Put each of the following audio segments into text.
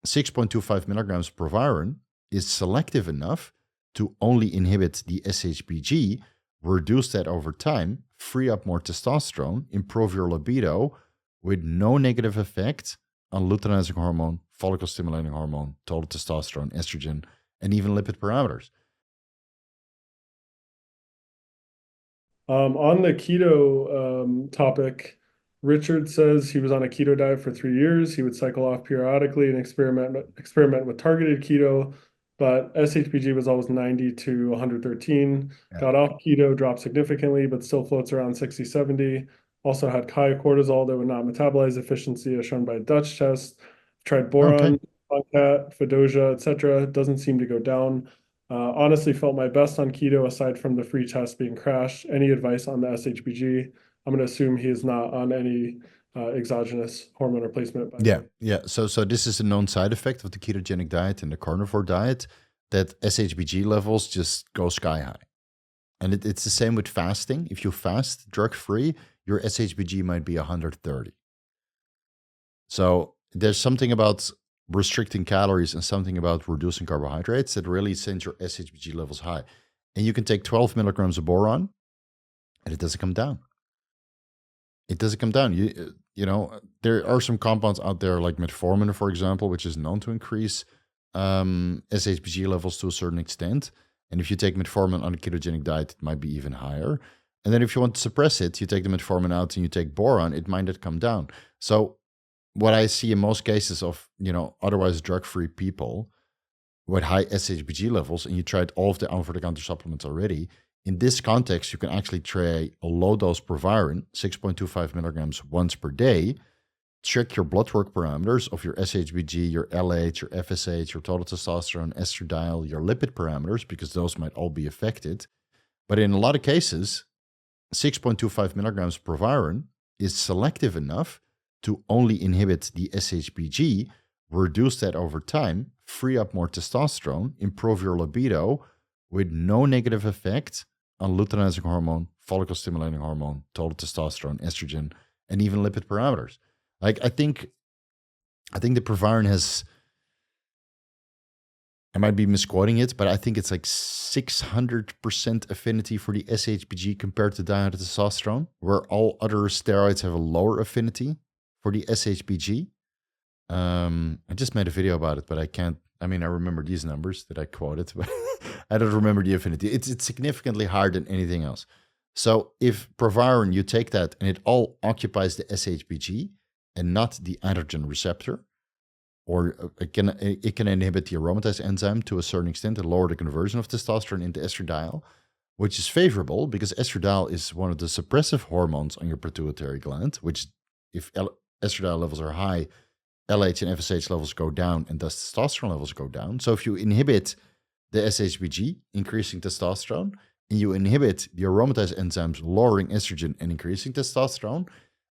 6.25 milligrams of Proviron is selective enough to only inhibit the SHBG, reduce that over time, free up more testosterone, improve your libido with no negative effect on luteinizing hormone, follicle stimulating hormone, total testosterone, estrogen, and even lipid parameters. On the keto topic, Richard says he was on a keto diet for 3 years. He would cycle off periodically and experiment with targeted keto, but SHBG was always 90 to 113. Yeah. Got off keto, dropped significantly, but still floats around 60, 70. Also had high cortisol that would not metabolize efficiency as shown by a Dutch test. Tried boron, Boncat, Fedosia, etc. Doesn't seem to go down. Honestly, felt my best on keto aside from the free test being crashed. Any advice on the SHBG? I'm going to assume he is not on any exogenous hormone replacement. Yeah. So this is a known side effect of the ketogenic diet and the carnivore diet, that SHBG levels just go sky high. And it's the same with fasting. If you fast drug-free, your SHBG might be 130. So there's something about restricting calories and something about reducing carbohydrates that really sends your SHBG levels high. And you can take 12 milligrams of boron and it doesn't come down. It doesn't come down. You know, there are some compounds out there like metformin, for example, which is known to increase SHBG levels to a certain extent. And if you take metformin on a ketogenic diet, it might be even higher. And then if you want to suppress it, you take the metformin out and you take boron, it might not come down. So what I see in most cases of, otherwise drug-free people with high SHBG levels, and you tried all of the over-the-counter supplements already, in this context, you can actually try a low-dose Proviron, 6.25 milligrams once per day, check your blood work parameters of your SHBG, your LH, your FSH, your total testosterone, estradiol, your lipid parameters, because those might all be affected. But in a lot of cases, 6.25 milligrams of Proviron is selective enough to only inhibit the SHBG, reduce that over time, free up more testosterone, improve your libido with no negative effect on luteinizing hormone, follicle stimulating hormone, total testosterone, estrogen, and even lipid parameters. Like I think the Proviron has, I might be misquoting it, but I think it's like 600% affinity for the SHBG compared to dihydrotestosterone, where all other steroids have a lower affinity for the SHBG. I just made a video about it, but I remember these numbers that I quoted, but I don't remember the affinity. It's significantly higher than anything else. So if Proviron, you take that and it all occupies the SHBG and not the androgen receptor, or it can inhibit the aromatase enzyme to a certain extent and lower the conversion of testosterone into estradiol, which is favorable because estradiol is one of the suppressive hormones on your pituitary gland, which if estradiol levels are high, LH and FSH levels go down and thus testosterone levels go down. So if you inhibit the SHBG, increasing testosterone, and you inhibit the aromatase enzymes lowering estrogen and increasing testosterone,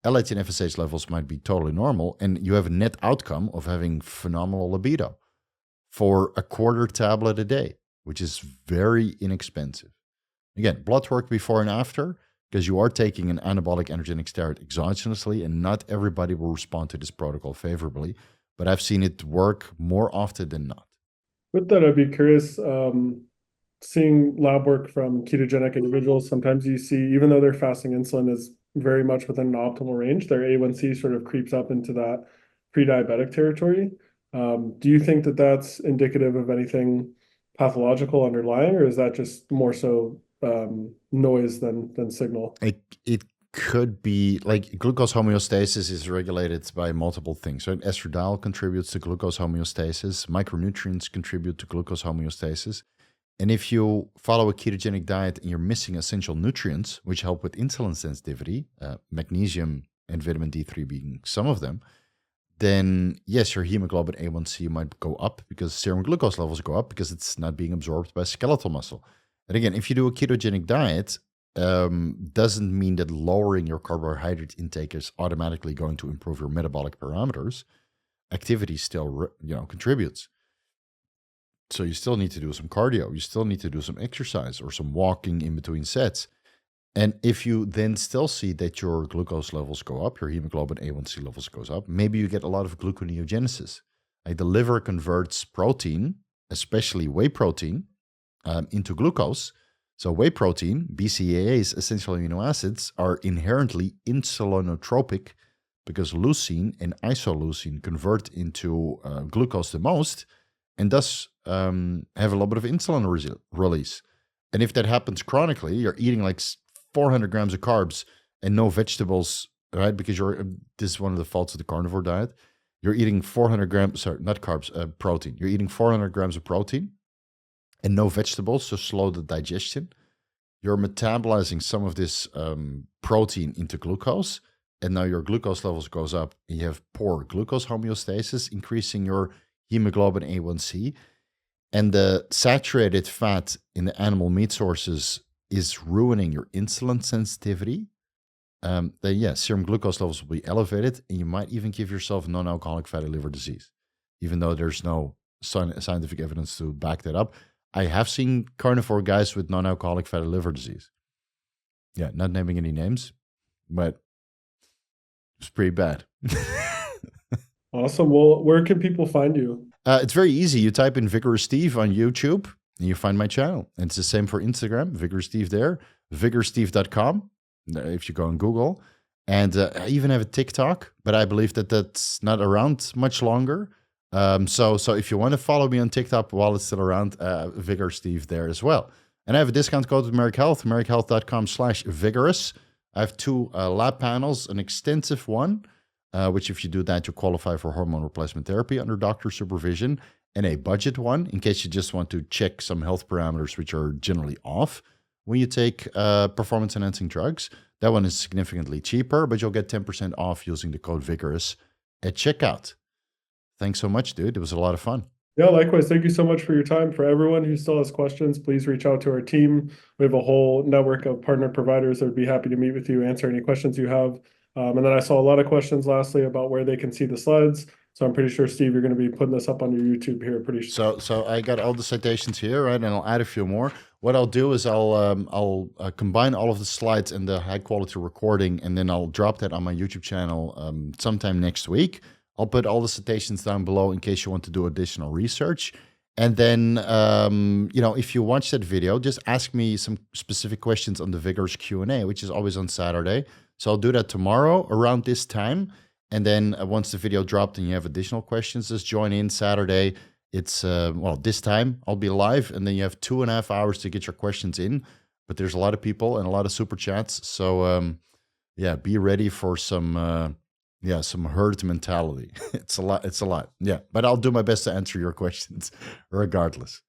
LH and FSH levels might be totally normal, and you have a net outcome of having phenomenal libido for a quarter tablet a day, which is very inexpensive. Again, blood work before and after, because you are taking an anabolic androgenic steroid exogenously, and not everybody will respond to this protocol favorably, but I've seen it work more often than not. With that, I'd be curious, seeing lab work from ketogenic individuals, sometimes you see, even though their fasting insulin is very much within an optimal range, their A1C sort of creeps up into that pre-diabetic territory. Do you think that that's indicative of anything pathological underlying, or is that just more so noise than signal? It could be like glucose homeostasis is regulated by multiple things. So estradiol contributes to glucose homeostasis, micronutrients contribute to glucose homeostasis. And if you follow a ketogenic diet and you're missing essential nutrients, which help with insulin sensitivity, magnesium and vitamin D3 being some of them, then yes, your hemoglobin A1C might go up because serum glucose levels go up because it's not being absorbed by skeletal muscle. And again, if you do a ketogenic diet, doesn't mean that lowering your carbohydrate intake is automatically going to improve your metabolic parameters. Activity still, contributes. So you still need to do some cardio. You still need to do some exercise or some walking in between sets. And if you then still see that your glucose levels go up, your hemoglobin A1C levels goes up, maybe you get a lot of gluconeogenesis. Like the liver converts protein, especially whey protein, into glucose. So whey protein, BCAAs, essential amino acids, are inherently insulinotropic because leucine and isoleucine convert into glucose the most, and thus have a little bit of insulin release. And if that happens chronically, you're eating like 400 grams of carbs and no vegetables, right? Because this is one of the faults of the carnivore diet. You're eating 400 grams, sorry, not carbs, protein. You're eating 400 grams of protein and no vegetables, so slow the digestion. You're metabolizing some of this protein into glucose, and now your glucose levels goes up, and you have poor glucose homeostasis, increasing your hemoglobin A1C. And the saturated fat in the animal meat sources is ruining your insulin sensitivity. Then serum glucose levels will be elevated, and you might even give yourself non-alcoholic fatty liver disease, even though there's no scientific evidence to back that up. I have seen carnivore guys with non-alcoholic fatty liver disease. Yeah, not naming any names, but it's pretty bad. Awesome. Well, where can people find you? It's very easy. You type in Vigorous Steve on YouTube, and you find my channel. And it's the same for Instagram, Vigorous Steve there, vigorsteve.com. If you go on Google. And I even have a TikTok, but I believe that that's not around much longer. So if you want to follow me on TikTok while it's still around, Vigor Steve there as well. And I have a discount code with Merrick Health, merrickhealth.com/vigorous. I have 2 lab panels, an extensive one, which if you do that, you qualify for hormone replacement therapy under doctor supervision, and a budget one in case you just want to check some health parameters which are generally off when you take performance-enhancing drugs. That one is significantly cheaper, but you'll get 10% off using the code Vigorous at checkout. Thanks so much, dude. It was a lot of fun. Yeah, likewise. Thank you so much for your time. For everyone who still has questions, please reach out to our team. We have a whole network of partner providers that would be happy to meet with you, answer any questions you have. And then I saw a lot of questions lastly about where they can see the slides. So I'm pretty sure, Steve, you're going to be putting this up on your YouTube here pretty soon. So I got all the citations here, right? And I'll add a few more. What I'll do is I'll combine all of the slides and the high quality recording, and then I'll drop that on my YouTube channel sometime next week. I'll put all the citations down below in case you want to do additional research. And then, if you watch that video, just ask me some specific questions on the Vigorous Q&A, which is always on Saturday. So I'll do that tomorrow around this time. And then once the video dropped and you have additional questions, just join in Saturday. It's, this time I'll be live, and then you have 2.5 hours to get your questions in. But there's a lot of people and a lot of super chats. So, be ready for some herd mentality. It's a lot. Yeah, but I'll do my best to answer your questions regardless.